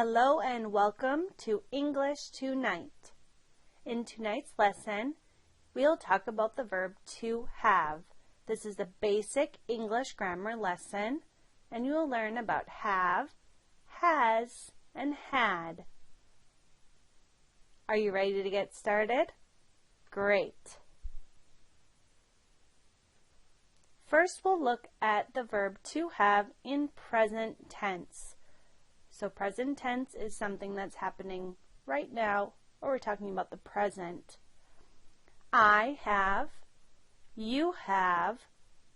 Hello and welcome to English Tonight. In tonight's lesson, we'll talk about the verb to have. This is a basic English grammar lesson, and you will learn about have, has, and had. Are you ready to get started? Great. First, we'll look at the verb to have in present tense. So present tense is something that's happening right now, or we're talking about the present. I have, you have,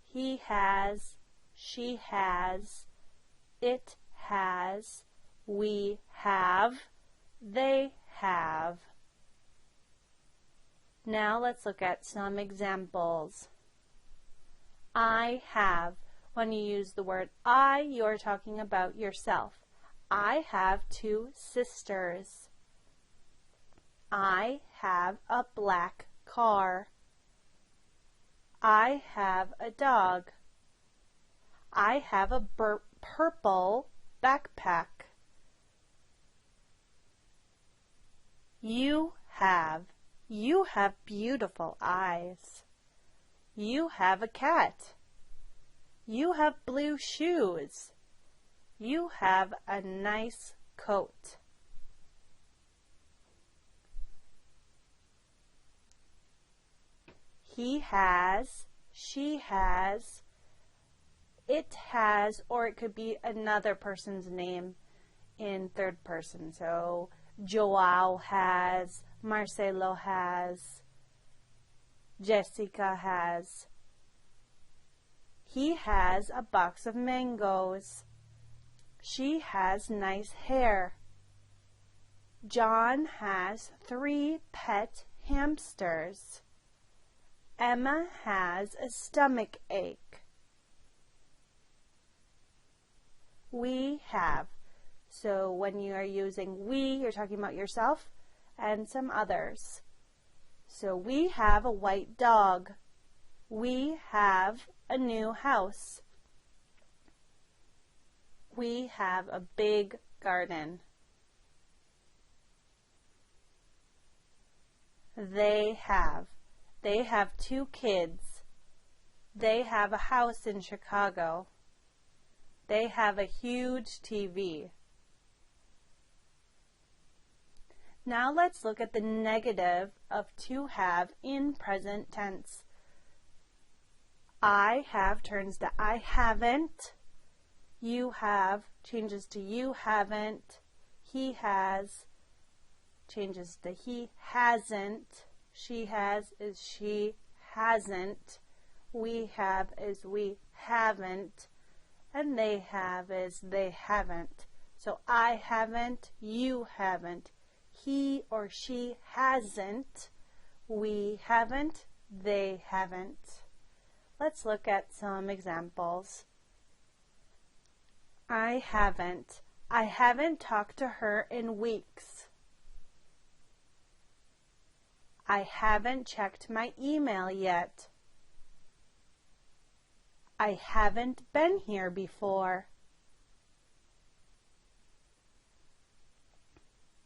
he has, she has, it has, we have, they have. Now let's look at some examples. I have. When you use the word I, you're talking about yourself. I have 2 sisters. I have a black car. I have a dog. I have a purple backpack. You have beautiful eyes. You have a cat. You have blue shoes. You have a nice coat. He has, she has, it has, or it could be another person's name in third person. So Joao has, Marcelo has, Jessica has. He has a box of mangoes. She has nice hair. John has 3 pet hamsters. Emma has a stomach ache. We have. So when you are using we, you're talking about yourself and some others. So we have a white dog. We have a new house. We have a big garden. They have. They have 2 kids. They have a house in Chicago. They have a huge TV. Now let's look at the negative of to have in present tense. I have turns to I haven't. You have changes to you haven't. He has changes to he hasn't. She has is she hasn't. We have is we haven't. And they have is they haven't. So I haven't, you haven't. He or she hasn't. We haven't, they haven't. Let's look at some examples. I haven't talked to her in weeks. I haven't checked my email yet. I haven't been here before.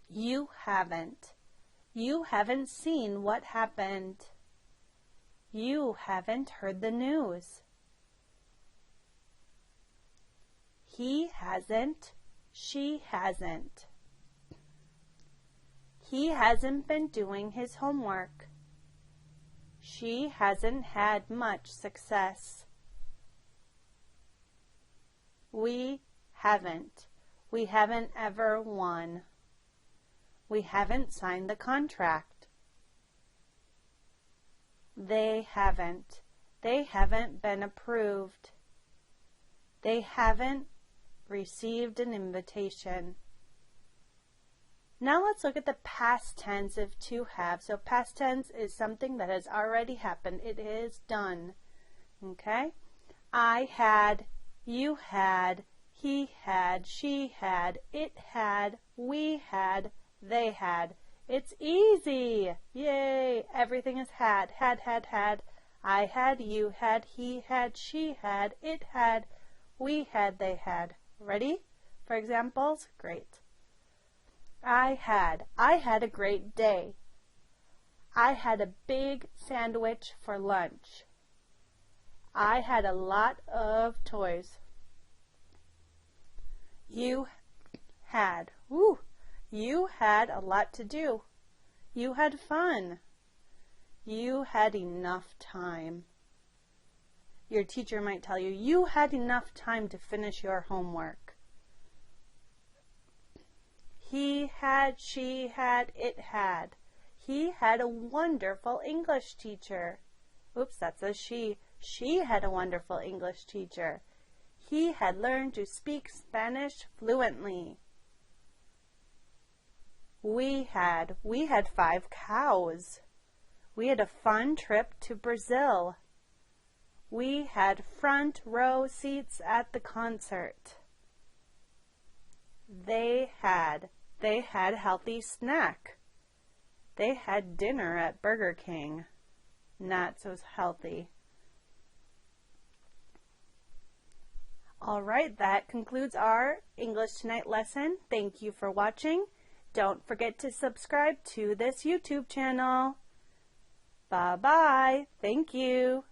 You haven't. You haven't seen what happened. You haven't heard the news. He hasn't, she hasn't. He hasn't been doing his homework. She hasn't had much success. We haven't. We haven't ever won. We haven't signed the contract. They haven't. They haven't been approved. They haven't received an invitation. Now let's look at the past tense of to have. So past tense is something that has already happened. It is done. Okay? I had, you had, he had, she had, it had, we had, they had. It's easy. Yay. Everything is had. Had. I had, you had, he had, she had, it had, we had, they had. Ready for examples? Great. I had a great day. I had a big sandwich for lunch. I had a lot of toys. You had a lot to do. You had fun. You had enough time. Your teacher might tell you, you had enough time to finish your homework. He had, she had, it had. He had a wonderful English teacher. Oops, that says she. She had a wonderful English teacher. He had learned to speak Spanish fluently. We had 5 cows. We had a fun trip to Brazil. We had front row seats at the concert. They had healthy snack. They had dinner at Burger King. Not so healthy. All right, that concludes our English Tonight lesson. Thank you for watching. Don't forget to subscribe to this YouTube channel. Bye-bye. Thank you.